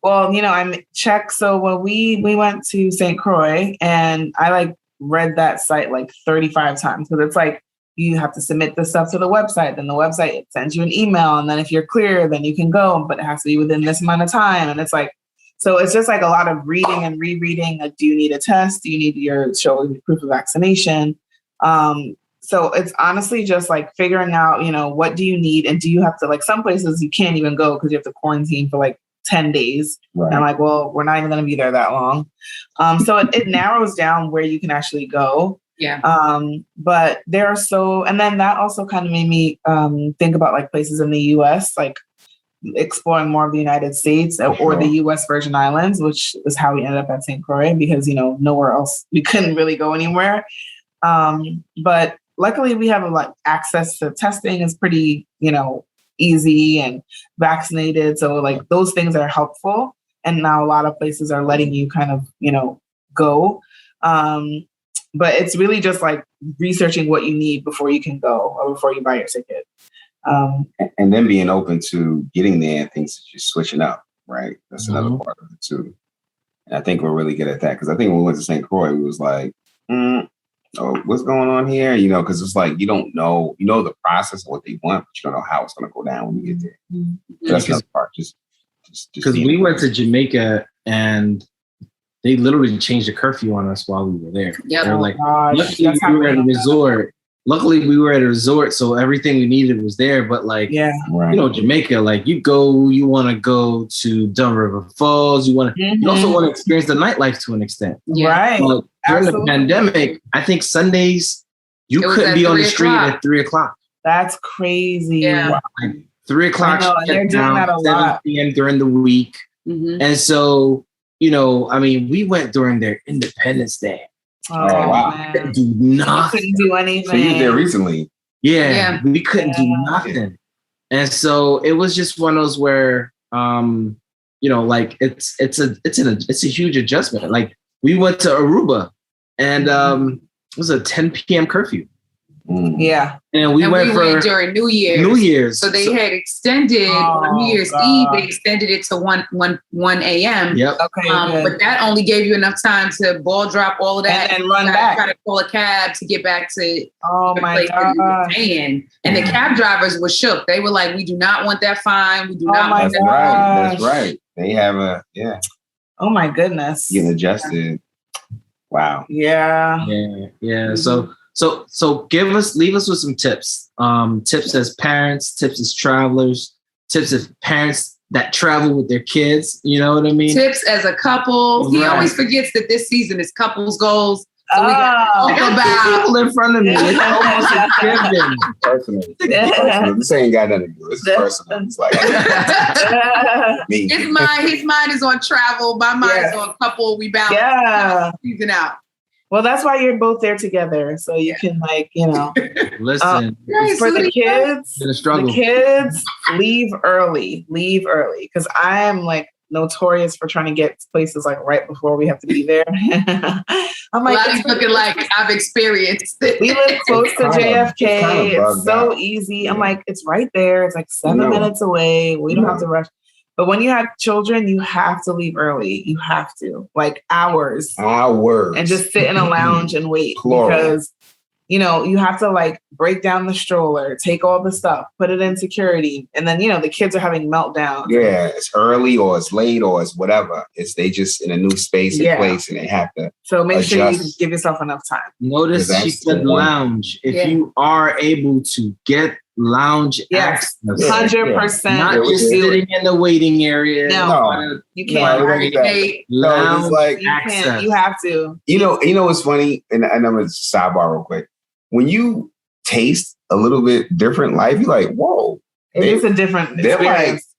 [SPEAKER 2] Well, I'm Czech. So when we went to St. Croix, and I like read that site like 35 times, because it's like you have to submit this stuff to the website. Then the website sends you an email, and then if you're clear, then you can go, but it has to be within this amount of time. And it's like, so it's just like a lot of reading and rereading. Like, do you need a test? Do you need your show proof of vaccination? So it's honestly just like figuring out, what do you need? And do you have to, like, some places you can't even go because you have to quarantine for like 10 days. Right. And I'm like, well, we're not even going to be there that long. So it narrows down where you can actually go.
[SPEAKER 3] Yeah.
[SPEAKER 2] But there are and then that also kind of made me think about like places in the US, like exploring more of the United States or the US Virgin Islands, which is how we ended up at St. Croix, because, nowhere else, we couldn't really go anywhere. But luckily we have like access to testing is pretty, easy, and vaccinated. So like those things are helpful. And now a lot of places are letting you kind of, go. But it's really just like researching what you need before you can go, or before you buy your ticket.
[SPEAKER 1] And then being open to getting there and things that you're switching up, right? That's another part of it too. And I think we're really good at that because I think when we went to St. Croix, we was like, oh, what's going on here? You know, because it's like you don't know, you know the process of what they want, but you don't know how it's going to go down when you get there. So that's another part. Just
[SPEAKER 4] because we went to Jamaica and they literally changed the curfew on us while we were there.
[SPEAKER 3] Yeah,
[SPEAKER 4] they were like, luckily we were at a resort. Luckily, we were at a resort, so everything we needed was there. But like, you know, Jamaica, like you want to go to Dumb River Falls. You also want to experience the nightlife to an extent.
[SPEAKER 2] Right.
[SPEAKER 4] But during the pandemic, I think Sundays you couldn't be on the street at 3:00.
[SPEAKER 2] That's crazy.
[SPEAKER 3] Yeah.
[SPEAKER 4] Wow. Like 3:00.
[SPEAKER 2] They're doing that a lot.
[SPEAKER 4] 7 p.m. during the week. And so, you know, I mean, we went during their Independence Day.
[SPEAKER 2] Oh, wow.
[SPEAKER 4] Couldn't do nothing.
[SPEAKER 2] Couldn't do anything.
[SPEAKER 1] So you were there recently.
[SPEAKER 4] Yeah. We couldn't do nothing. And so it was just one of those where, you know, like it's a huge adjustment. Like we went to Aruba and it was a 10 p.m. curfew.
[SPEAKER 2] Yeah.
[SPEAKER 4] And we went
[SPEAKER 3] during New Year's.
[SPEAKER 4] New Year's.
[SPEAKER 3] So they had extended on New Year's Eve, they extended it to 1 a.m.
[SPEAKER 4] Yep.
[SPEAKER 2] Okay.
[SPEAKER 3] But that only gave you enough time to ball drop all of that
[SPEAKER 2] and run back.
[SPEAKER 3] Try to call a cab to get back to the
[SPEAKER 2] my
[SPEAKER 3] place that you were staying. And the cab drivers were shook. They were like, we do not want that fine. We do not want that fine.
[SPEAKER 1] That's right. They have
[SPEAKER 2] Oh my goodness.
[SPEAKER 1] Getting adjusted. Wow.
[SPEAKER 2] Yeah.
[SPEAKER 4] Yeah. So leave us with some tips. Tips as parents, tips as travelers, tips as parents that travel with their kids. You know what I mean?
[SPEAKER 3] Tips as a couple. He always forgets that this season is couples goals. So we got to talk about
[SPEAKER 4] people in front of me. It's almost a given.
[SPEAKER 1] Personal. This ain't got nothing to do. This is personal. It's like me.
[SPEAKER 3] His mind is on travel. My mind is on couple. We balance season out.
[SPEAKER 2] Well, that's why you're both there together. So you can
[SPEAKER 4] listen.
[SPEAKER 2] For the kids, the kids leave early. Because I am like notorious for trying to get places like right before we have to be there. I'm like,
[SPEAKER 3] it's looking like I've experienced it.
[SPEAKER 2] We live close to JFK. It's so easy. I'm like, it's right there. It's like 7 minutes away. We don't have to rush. But when you have children, you have to leave early. You have to, like hours. And just sit in a lounge and wait. Because, you know, you have to like break down the stroller, take all the stuff, put it in security. And then, you know, the kids are having meltdowns.
[SPEAKER 1] Yeah, it's early or it's late or it's whatever. They just in a new space and place and they have to
[SPEAKER 2] So make sure you give yourself enough time.
[SPEAKER 4] Notice she said lounge. If you are able to get lounge access.
[SPEAKER 2] 100%.
[SPEAKER 4] Not just sitting in the waiting area.
[SPEAKER 2] No, you can't.
[SPEAKER 4] Lounge
[SPEAKER 2] access. You have to.
[SPEAKER 1] You know what's funny? And I'm going to sidebar real quick. When you taste a little bit different life, you're like, whoa.
[SPEAKER 2] It is a different experience.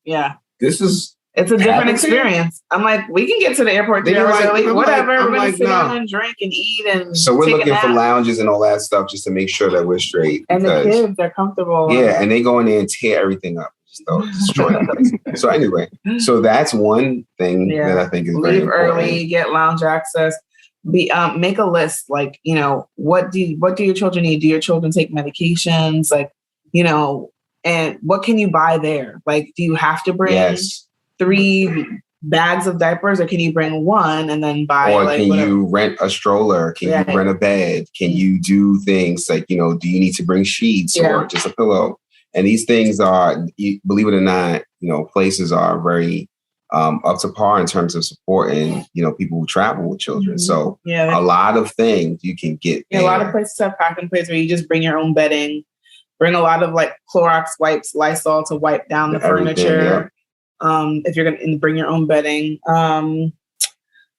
[SPEAKER 2] It's a different experience. I'm like, we can get to the airport 3 hours early, whatever. We're going to sit down and drink and eat and
[SPEAKER 1] so we're looking for lounges and all that stuff just to make sure that we're straight.
[SPEAKER 2] And the kids, they're comfortable.
[SPEAKER 1] Yeah, and they go in there and tear everything up. So destroy the place. So anyway, so that's one thing that I think is very important.
[SPEAKER 2] Leave early, get lounge access. Make a list. Like, you know, what do your children need? Do your children take medications? Like, you know, and what can you buy there? Like, do you have to bring 3 bags of diapers, or can you bring 1 and then buy?
[SPEAKER 1] Or can you rent a stroller? Can you rent a bed? Can you do things like, you know, do you need to bring sheets or just a pillow? And these things are, believe it or not, you know, places are very up to par in terms of supporting, you know, people who travel with children. So a lot of things you can get there.
[SPEAKER 2] A lot of places have packing places where you just bring your own bedding, bring a lot of like Clorox wipes, Lysol to wipe down the furniture. If you're going to bring your own bedding.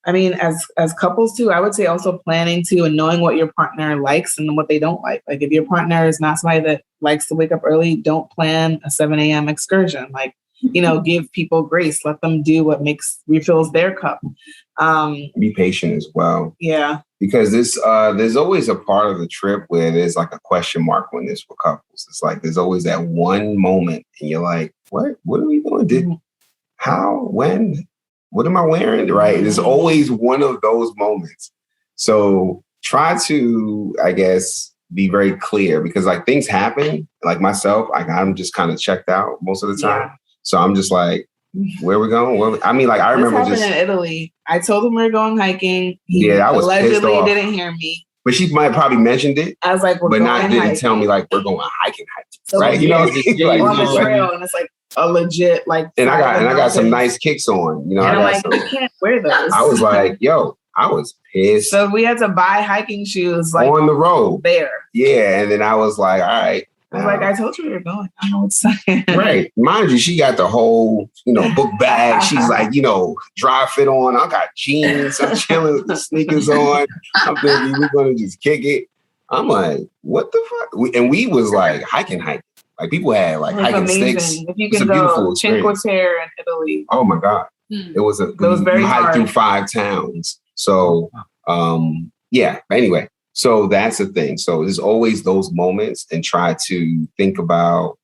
[SPEAKER 2] I mean, as couples too, I would say also planning too and knowing what your partner likes and what they don't like. Like if your partner is not somebody that likes to wake up early, don't plan a 7 a.m. excursion. Like, you know, give people grace. Let them do what refills their cup.
[SPEAKER 1] Be patient as well.
[SPEAKER 2] Yeah.
[SPEAKER 1] Because there's always a part of the trip where there's like a question mark when it's for couples. It's like there's always that one moment and you're like, what are we doing? How? When? What am I wearing? Right? There's always one of those moments. So try to, I guess, be very clear because like things happen. Like myself, like I'm just kind of checked out most of the time.
[SPEAKER 2] Yeah.
[SPEAKER 1] So I'm just like, where we going? I mean, like I remember
[SPEAKER 2] this happened in Italy. I told him we were going hiking. He
[SPEAKER 1] I was
[SPEAKER 2] allegedly
[SPEAKER 1] pissed off.
[SPEAKER 2] didn't hear me.
[SPEAKER 1] But she might probably mentioned it.
[SPEAKER 2] I was like,
[SPEAKER 1] didn't tell me like we're going hiking,
[SPEAKER 2] so
[SPEAKER 1] right? You know, like,
[SPEAKER 2] on the trail, and it's like a legit like.
[SPEAKER 1] And I got some nice kicks on. You know,
[SPEAKER 2] and I'm like, you can't wear those.
[SPEAKER 1] I was like, yo, I was pissed.
[SPEAKER 2] So we had to buy hiking shoes like
[SPEAKER 1] on the road
[SPEAKER 2] there.
[SPEAKER 1] Yeah, and then I was like, all right.
[SPEAKER 2] I was like, I told you we were going. I know what's saying.
[SPEAKER 1] Right. Mind you, she got the whole, book bag. She's like, dry fit on. I got jeans. I'm chilling with the sneakers on. I'm thinking we're going to just kick it. I'm like, what the fuck? We was like hiking. Like people had like hiking sticks.
[SPEAKER 2] If you can go Cinque Terre in Italy.
[SPEAKER 1] Oh my God. It was
[SPEAKER 2] very hard.
[SPEAKER 1] Hiked through 5 towns. So, yeah. Anyway. So that's the thing. So there's always those moments and try to think about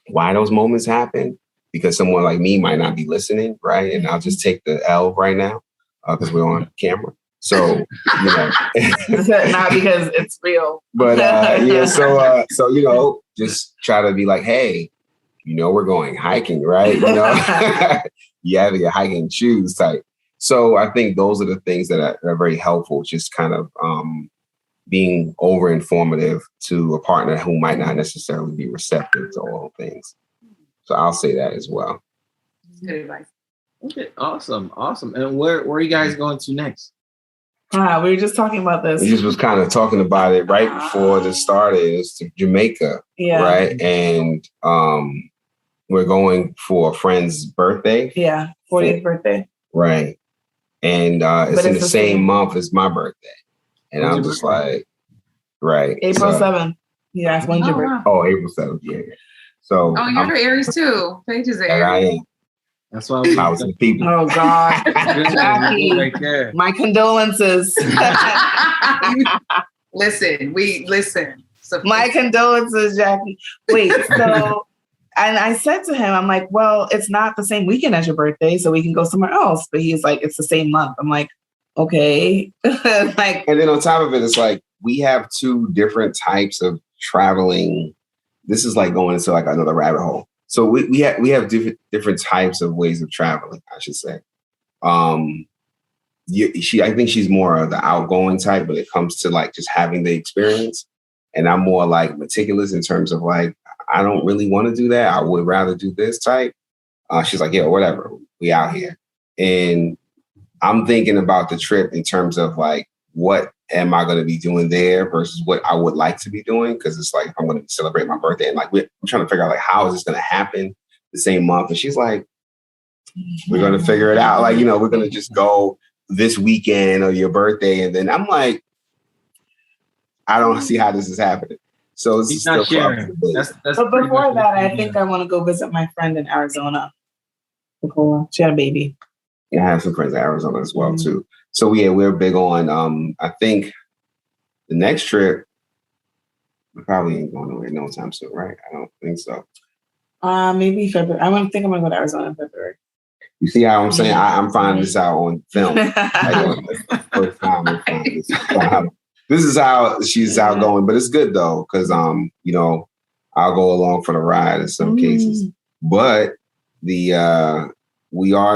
[SPEAKER 1] why those moments happen because someone like me might not be listening, right? And I'll just take the L right now because we're on camera. So,
[SPEAKER 2] not because it's real.
[SPEAKER 1] But so just try to be like, hey, we're going hiking, right? You have your hiking shoes type. So I think those are the things that are very helpful, just kind of being over informative to a partner who might not necessarily be receptive to all things. So I'll say that as well.
[SPEAKER 3] Good advice.
[SPEAKER 4] Okay, awesome. And where are you guys going to next?
[SPEAKER 2] We were just talking about this.
[SPEAKER 1] We just was kind of talking about it right before this started. It's to Jamaica, right? And we're going for a friend's birthday.
[SPEAKER 2] Yeah, 40th birthday.
[SPEAKER 1] Right. And it's in the same month as my birthday. And I'm just like, right.
[SPEAKER 2] April 7th. Yeah, when's your birthday?
[SPEAKER 1] Oh, April 7th. Yeah. So.
[SPEAKER 3] Oh, you're Aries too. Paige is Aries.
[SPEAKER 1] I am.
[SPEAKER 4] That's why
[SPEAKER 1] I was the people.
[SPEAKER 2] Oh God, Jackie,
[SPEAKER 4] right there.
[SPEAKER 2] My condolences.
[SPEAKER 3] Listen.
[SPEAKER 2] My condolences, Jackie. Wait, so, and I said to him, I'm like, well, it's not the same weekend as your birthday, so we can go somewhere else. But he's like, it's the same month. I'm like, okay.
[SPEAKER 1] And then on top of it, it's like we have 2 different types of traveling. This is like going into like another rabbit hole. So we have different types of ways of traveling, I should say. I think she's more of the outgoing type when it comes to like just having the experience. And I'm more like meticulous in terms of like, I don't really want to do that. I would rather do this type. She's like, yeah, whatever. We out here. And I'm thinking about the trip in terms of like, what am I going to be doing there versus what I would like to be doing? Because it's like, I'm going to celebrate my birthday. And like, I'm trying to figure out like, how is this going to happen the same month? And she's like, we're going to figure it out. Like, we're going to just go this weekend or your birthday. And then I'm like, I don't see how this is happening. So it's still sharing.
[SPEAKER 2] That's but before that, I think I want to go visit my friend in Arizona. Cool. She had a baby.
[SPEAKER 1] Yeah, I have some friends in Arizona as well, too. So we're big on, I think the next trip, we probably ain't going nowhere no time soon, right? I don't think so.
[SPEAKER 2] Maybe February. I think I'm going to go to Arizona in February.
[SPEAKER 1] You see how I'm saying? I'm finding this out on film. First time this is how she's outgoing, but it's good though, because, I'll go along for the ride in some cases. But we are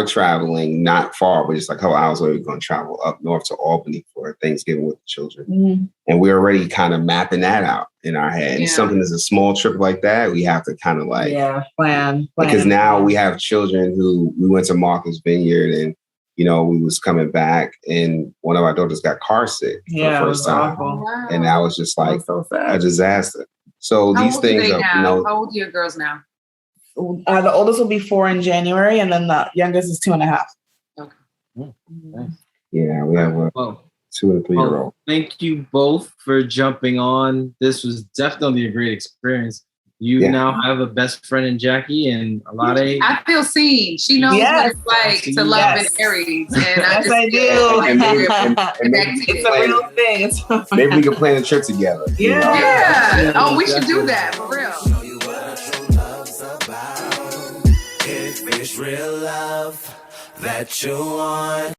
[SPEAKER 1] traveling not far, but just like a couple hours away. We're going to travel up north to Albany for Thanksgiving with the children. And we're already kind of mapping that out in our head. And something that's a small trip like that, we have to kind of like
[SPEAKER 2] plan.
[SPEAKER 1] Because now we have children who we went to Martha's Vineyard and, we was coming back and one of our daughters got car sick for the first time.
[SPEAKER 2] Wow.
[SPEAKER 1] And that was just like a disaster. So
[SPEAKER 3] How
[SPEAKER 1] these things are,
[SPEAKER 3] How old are your girls now?
[SPEAKER 2] The oldest will be 4 in January, and then the youngest is 2.5.
[SPEAKER 3] Okay.
[SPEAKER 4] Nice.
[SPEAKER 1] Yeah, we have a 2 and 3-year-old.
[SPEAKER 4] Thank you both for jumping on. This was definitely a great experience. You now have a best friend in Jackie and Alade.
[SPEAKER 3] I feel seen. She knows what it's like to love an Aries. And
[SPEAKER 2] I do.
[SPEAKER 1] And maybe
[SPEAKER 2] it's a real thing.
[SPEAKER 1] Maybe we can plan a trip together.
[SPEAKER 3] Yeah. Oh, we should do that for real.
[SPEAKER 5] If it's real love that you want.